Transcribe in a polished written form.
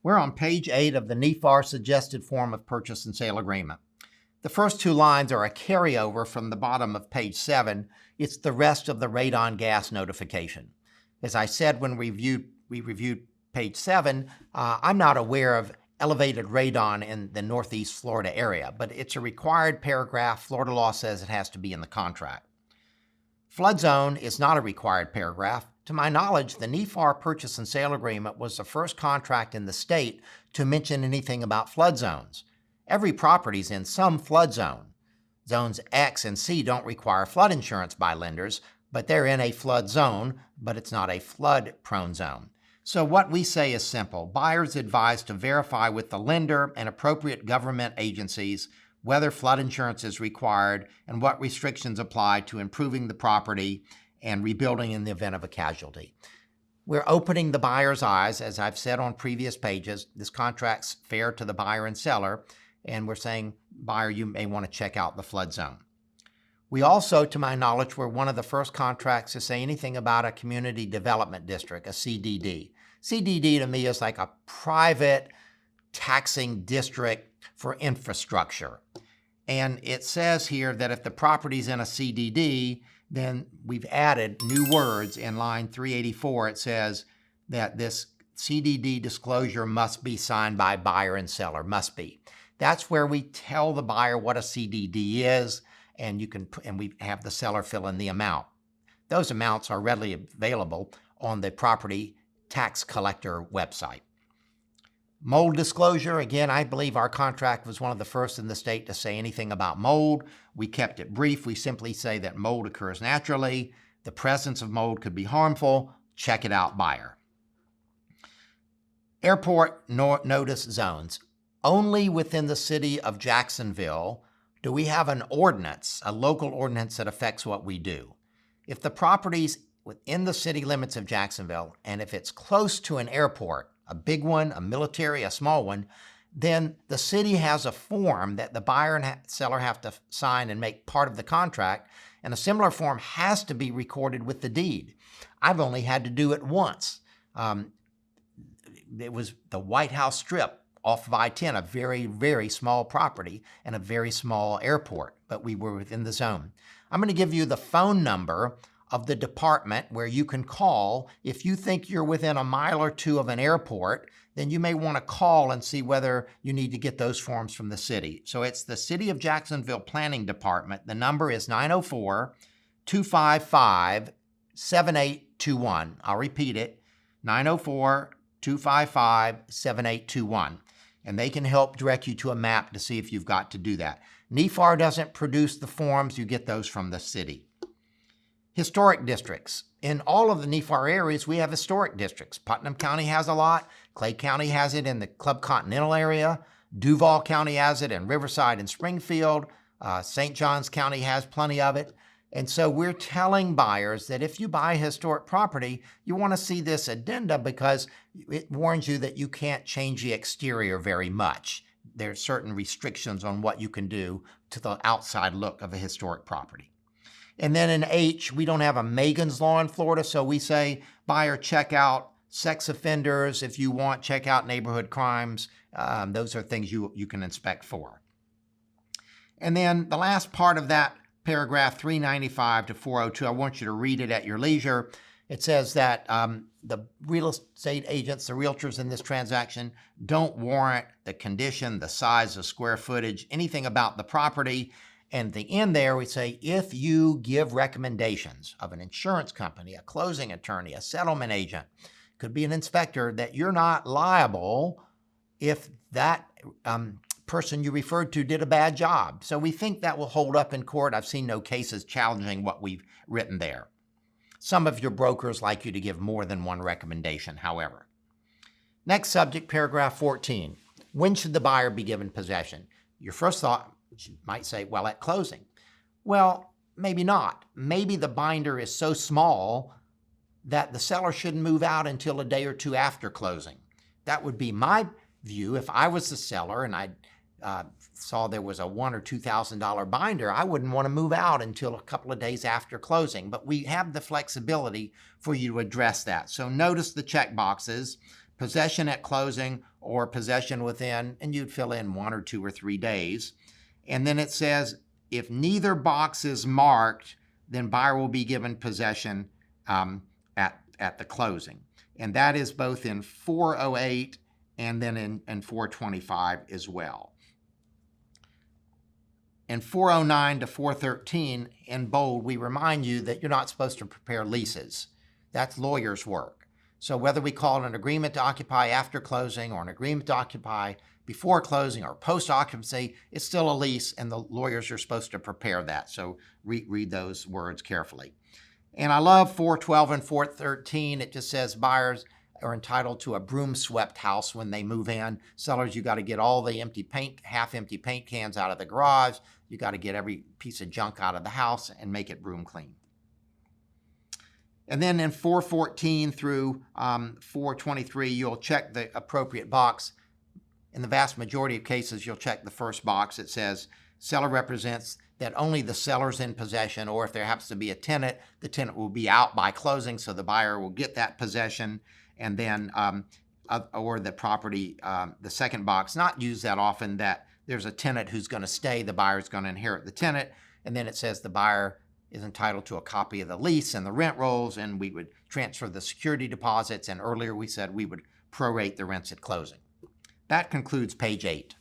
We're on page 8 of the NEFAR suggested form of purchase and sale agreement. The first two lines are a carryover from the bottom of page 7. It's the rest of the radon gas notification. As I said when we reviewed page 7, I'm not aware of elevated radon in the Northeast Florida area, but it's a required paragraph. Florida law says it has to be in the contract. Flood zone is not a required paragraph. To my knowledge, the NEFAR purchase and sale agreement was the first contract in the state to mention anything about flood zones. Every property's in some flood zone. Zones X and C don't require flood insurance by lenders, but they're in a flood zone, but it's not a flood-prone zone. So what we say is simple. Buyers advised to verify with the lender and appropriate government agencies whether flood insurance is required and what restrictions apply to improving the property and rebuilding in the event of a casualty. We're opening the buyer's eyes. As I've said on previous pages, this contract's fair to the buyer and seller, and we're saying, buyer, you may want to check out the flood zone. We also, to my knowledge, were one of the first contracts to say anything about a community development district, a CDD. CDD to me is like a private taxing district for infrastructure. And it says here that if the property's in a CDD, then we've added new words in line 384. It says that this CDD disclosure must be signed by buyer and seller, must be. That's where we tell the buyer what a CDD is, and we have the seller fill in the amount. Those amounts are readily available on the property tax collector website. Mold disclosure, again, I believe our contract was one of the first in the state to say anything about mold. We kept it brief. We simply say that mold occurs naturally. The presence of mold could be harmful. Check it out, buyer. Airport notice zones. Only within the city of Jacksonville do we have an ordinance, a local ordinance that affects what we do. If the property's within the city limits of Jacksonville, and if it's close to an airport, a big one, a military, a small one, then the city has a form that the buyer and seller have to sign and make part of the contract, and a similar form has to be recorded with the deed. I've only had to do it once. It was the White House Strip off of I-10, a very, very small property and a very small airport, but we were within the zone. I'm going to give you the phone number of the department where you can call. If you think you're within a mile or two of an airport, then you may want to call and see whether you need to get those forms from the city. So it's the City of Jacksonville Planning Department. The number is 904-255-7821. I'll repeat it, 904-255-7821. And they can help direct you to a map to see if you've got to do that. NEFAR doesn't produce the forms. You get those from the city. Historic districts. In all of the NEFAR areas, we have historic districts. Putnam County has a lot. Clay County has it in the Club Continental area. Duval County has it in Riverside and Springfield. St. Johns County has plenty of it. And so we're telling buyers that if you buy historic property, you want to see this addenda because it warns you that you can't change the exterior very much. There are certain restrictions on what you can do to the outside look of a historic property. And then in H, we don't have a Megan's Law in Florida, so we say, buyer, check out sex offenders. If you want, check out neighborhood crimes. Those are things you can inspect for. And then the last part of that paragraph 395 to 402, I want you to read it at your leisure. It says that the real estate agents, the realtors in this transaction, don't warrant the condition, the size, the square footage, anything about the property. And at the end there, we say, if you give recommendations of an insurance company, a closing attorney, a settlement agent, could be an inspector, that you're not liable if that person you referred to did a bad job. So we think that will hold up in court. I've seen no cases challenging what we've written there. Some of your brokers like you to give more than one recommendation, however. Next subject, paragraph 14. When should the buyer be given possession? Your first thought, you might say, well, at closing. Well, maybe not. Maybe the binder is so small that the seller shouldn't move out until a day or two after closing. That would be my view. If I was the seller and I saw there was a $1,000 or $2,000 binder, I wouldn't want to move out until a couple of days after closing. But we have the flexibility for you to address that. So notice the check boxes. possession at closing or possession within, and you'd fill in 1 or 2 or 3 days. And then it says if neither box is marked, then buyer will be given possession at the closing. And that is both in 408 and then in 425 as well. In 409 to 413 in bold, we remind you that you're not supposed to prepare leases. That's lawyers' work. So whether we call it an agreement to occupy after closing or an agreement to occupy before closing or post-occupancy, it's still a lease, and the lawyers are supposed to prepare that. So read those words carefully. And I love 412 and 413. It just says buyers are entitled to a broom-swept house when they move in. Sellers, you got to get all the empty paint, half-empty paint cans out of the garage. You got to get every piece of junk out of the house and make it broom clean. And then in 414 through 423, you'll check the appropriate box. In the vast majority of cases, you'll check the first box. It says seller represents that only the seller's in possession, or if there happens to be a tenant, the tenant will be out by closing, so the buyer will get that possession. And then, or the property, the second box, not used that often, that there's a tenant who's going to stay, the buyer's going to inherit the tenant. And then it says the buyer is entitled to a copy of the lease and the rent rolls, and we would transfer the security deposits. And earlier we said we would prorate the rents at closing. That concludes page 8.